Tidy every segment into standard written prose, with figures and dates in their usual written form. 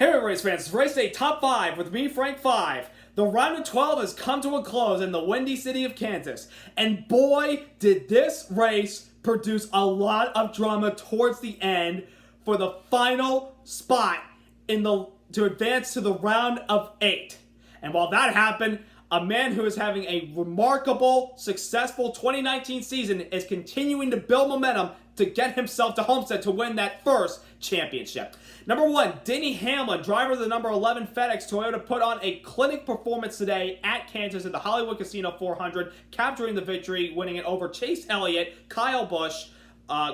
Hey race fans, it's race day top 5 with me, Frank 5. The round of 12 has come to a close in the windy city of Kansas. And boy, did this race produce a lot of drama towards the end for the final spot to advance to the round of 8. And while that happened, a man who is having a remarkable, successful 2019 season is continuing to build momentum to get himself to Homestead to win that first championship. Number 1, Denny Hamlin, driver of the number 11 FedEx Toyota, put on a clinic performance today at Kansas at the Hollywood Casino 400, capturing the victory, winning it over Chase Elliott, Kyle Busch,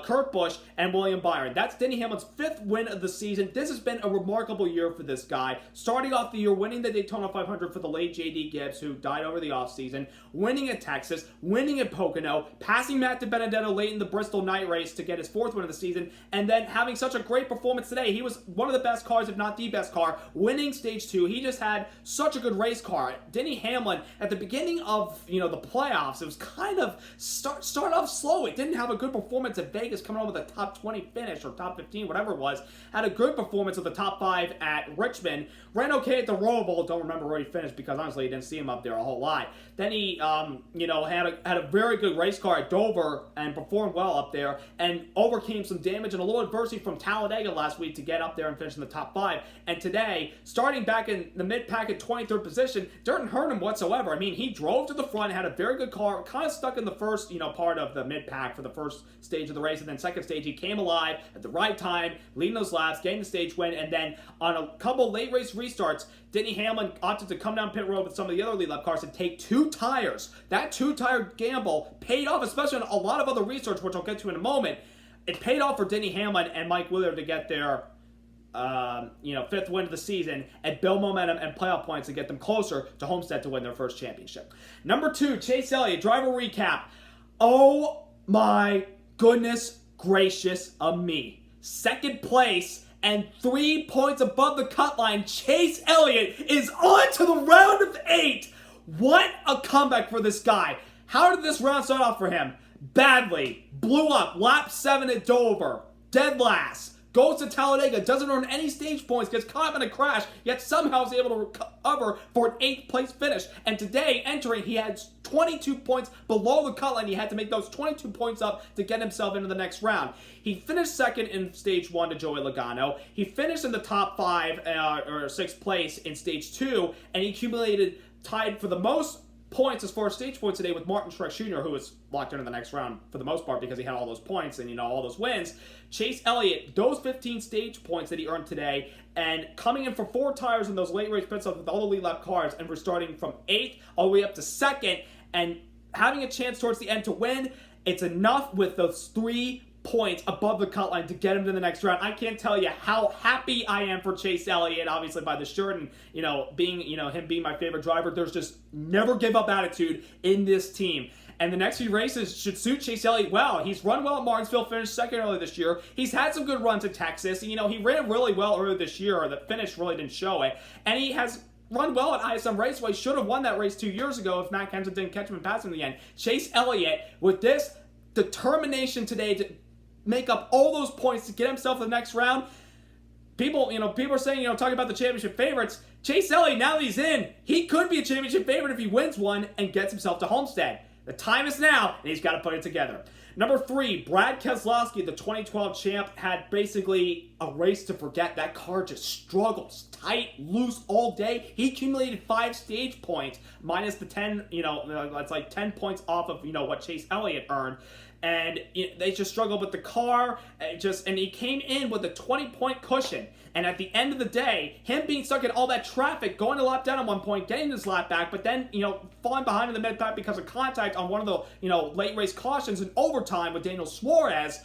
Kurt Busch, and William Byron. That's Denny Hamlin's 5th win of the season. This has been a remarkable year for this guy. Starting off the year, winning the Daytona 500 for the late J.D. Gibbs, who died over the offseason, winning at Texas, winning at Pocono, passing Matt DiBenedetto late in the Bristol night race to get his 4th win of the season, and then having such a great performance today. He was one of the best cars, if not the best car, winning Stage 2. He just had such a good race car. Denny Hamlin, at the beginning of the playoffs, it was kind of start off slow. It didn't have a good performance at Vegas, coming on with a top 20 finish or top 15, whatever it was. Had a good performance at the top 5 at Richmond. Ran okay at the Royal Bowl. Don't remember where he finished because honestly, you didn't see him up there a whole lot. Then he, had a very good race car at Dover and performed well up there and overcame some damage and a little adversity from Talladega last week to get up there and finish in the top 5. And today, starting back in the mid-pack at 23rd position, didn't hurt him whatsoever. I mean, he drove to the front, had a very good car, kind of stuck in the first, part of the mid-pack for the first stage of the race, and then second stage, he came alive at the right time, leading those laps, getting the stage win, and then on a couple late race restarts, Denny Hamlin opted to come down pit road with some of the other lead lap cars and take 2 tires. That 2-tire gamble paid off, especially on a lot of other restarts, which I'll get to in a moment. It paid off for Denny Hamlin and Mike Willard to get their 5th win of the season and build momentum and playoff points to get them closer to Homestead to win their first championship. Number 2, Chase Elliott, driver recap. Oh my goodness gracious of me. 2nd place and 3 points above the cut line. Chase Elliott is on to the round of 8. What a comeback for this guy. How did this round start off for him? Badly. Blew up. Lap 7 at Dover. Dead last. Goes to Talladega, doesn't earn any stage points, gets caught up in a crash, yet somehow is able to recover for an 8th place finish. And today, entering, he had 22 points below the cut line. He had to make those 22 points up to get himself into the next round. He finished 2nd in Stage 1 to Joey Logano. He finished in the top 5 or 6th place in Stage 2, and he accumulated tied for the most points as far as stage points today with Martin Truex Jr., who was locked into the next round for the most part because he had all those points and all those wins. Chase Elliott, those 15 stage points that he earned today, and coming in for 4 tires in those late race pit stops with all the lead lap cars, and we're starting from 8th all the way up to 2nd, and having a chance towards the end to win. It's enough with those 3 points above the cut line to get him to the next round. I can't tell you how happy I am for Chase Elliott, obviously by the shirt and being him being my favorite driver. There's just never give up attitude in this team. And the next few races should suit Chase Elliott well. He's run well at Martinsville, finished 2nd early this year. He's had some good runs at Texas. He ran really well earlier this year, or the finish really didn't show it. And he has run well at ISM Raceway. Should have won that race 2 years ago if Matt Kenseth didn't catch him and pass him in the end. Chase Elliott, with this determination today to make up all those points to get himself to the next round. People are saying, talking about the championship favorites. Chase Elliott, now that he's in, he could be a championship favorite if he wins one and gets himself to Homestead. The time is now, and he's got to put it together. Number 3, Brad Keselowski, the 2012 champ, had basically a race to forget. That car just struggles, tight, loose all day. He accumulated 5 stage points, minus the 10, that's like 10 points off of, what Chase Elliott earned. And they just struggled with the car, and he came in with a 20-point cushion. And at the end of the day, him being stuck in all that traffic, going to lap down at one point, getting his lap back, but then, falling behind in the mid-pack because of contact on one of the, late race cautions in overtime with Daniel Suarez,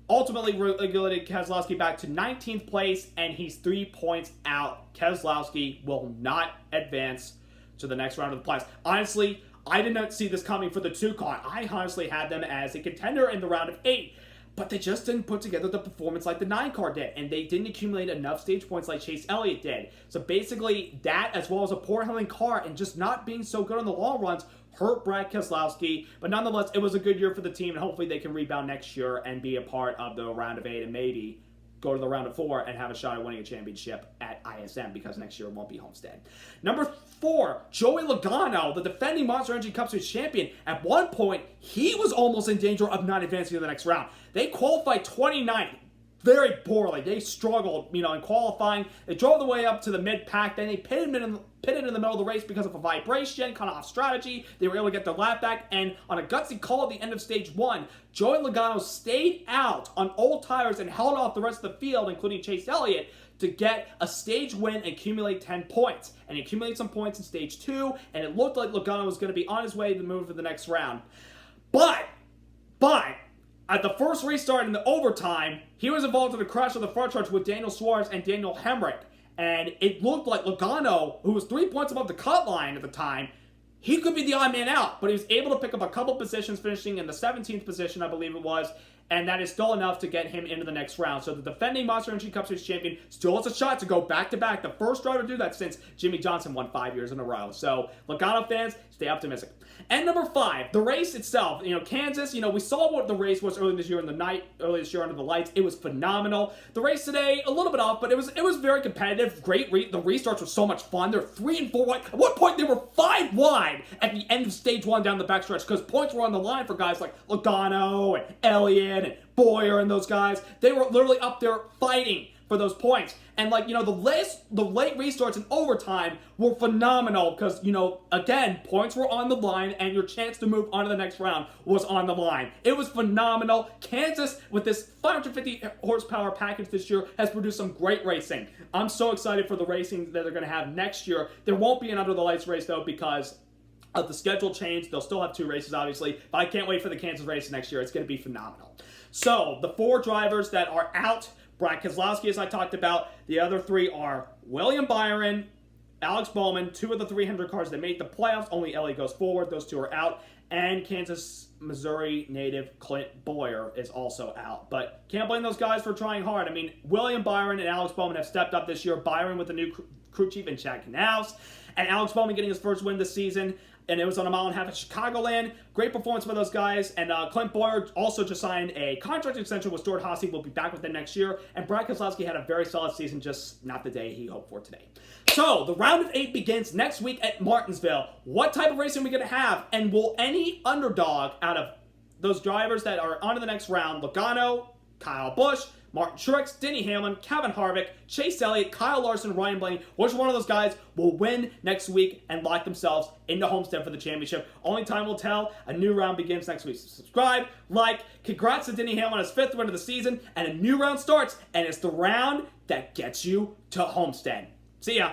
ultimately relegated Keselowski back to 19th place, and he's 3 points out. Keselowski will not advance to the next round of the playoffs. Honestly, I did not see this coming for the 2 car. I honestly had them as a contender in the round of 8. But they just didn't put together the performance like the 9 car did. And they didn't accumulate enough stage points like Chase Elliott did. So basically, that as well as a poor handling car and just not being so good on the long runs hurt Brad Keselowski. But nonetheless, it was a good year for the team. And hopefully they can rebound next year and be a part of the round of 8 and maybe go to the round of 4 and have a shot at winning a championship at ISM because next year it won't be Homestead. Number 4, Joey Logano, the defending Monster Energy Cup Series champion. At one point, he was almost in danger of not advancing to the next round. They qualified 29th. Very poorly. They struggled, in qualifying. They drove the way up to the mid-pack. Then they pitted in the middle of the race because of a vibration, kind of off strategy. They were able to get their lap back. And on a gutsy call at the end of stage 1, Joey Logano stayed out on old tires and held off the rest of the field, including Chase Elliott, to get a stage win and accumulate 10 points. And he accumulated some points in stage 2, and it looked like Logano was going to be on his way to move to the next round. But, at the first restart in the overtime, he was involved in a crash of the front stretch with Daniel Suarez and Daniel Hemrick. And it looked like Logano, who was 3 points above the cut line at the time, he could be the odd man out. But he was able to pick up a couple positions, finishing in the 17th position, I believe it was. And that is still enough to get him into the next round. So the defending Monster Energy Cup Series champion still has a shot to go back-to-back. The first driver to do that since Jimmy Johnson won 5 years in a row. So Logano fans, stay optimistic. And number 5, the race itself. Kansas, we saw what the race was earlier this year under the lights. It was phenomenal. The race today, a little bit off, but it was very competitive. Great. The restarts were so much fun. They're 3 and 4 wide. At one point, they were 5 wide at the end of stage 1 down the backstretch because points were on the line for guys like Logano and Elliott and Boyer and those guys. They were literally up there fighting for those points. And the late restarts in overtime were phenomenal because, again, points were on the line and your chance to move on to the next round was on the line. It was phenomenal. Kansas, with this 550 horsepower package this year, has produced some great racing. I'm so excited for the racing that they're going to have next year. There won't be an under the lights race though because of the schedule change. They'll still have 2 races, obviously, but I can't wait for the Kansas race next year. It's going to be phenomenal. So, the 4 drivers that are out, Brad Keselowski, as I talked about. The other 3 are William Byron, Alex Bowman, 2 of the 300 cars that made the playoffs. Only Ellie goes forward. Those 2 are out. And Kansas, Missouri native Clint Boyer is also out. But can't blame those guys for trying hard. I mean, William Byron and Alex Bowman have stepped up this year. Byron with the new crew chief in Chad Knaus. And Alex Bowman getting his first win this season. And it was on a mile and a half at Chicagoland. Great performance by those guys. And Clint Boyer also just signed a contract extension with Stuart Haase. We'll be back with them next year. And Brad Keselowski had a very solid season, just not the day he hoped for today. So, the round of 8 begins next week at Martinsville. What type of racing are we going to have? And will any underdog out of those drivers that are on to the next round, Logano, Kyle Busch, Martin Truex, Denny Hamlin, Kevin Harvick, Chase Elliott, Kyle Larson, Ryan Blaney, which one of those guys will win next week and lock themselves into Homestead for the championship? Only time will tell. A new round begins next week. So subscribe, like, congrats to Denny Hamlin on his 5th win of the season, and a new round starts, and it's the round that gets you to Homestead. See ya.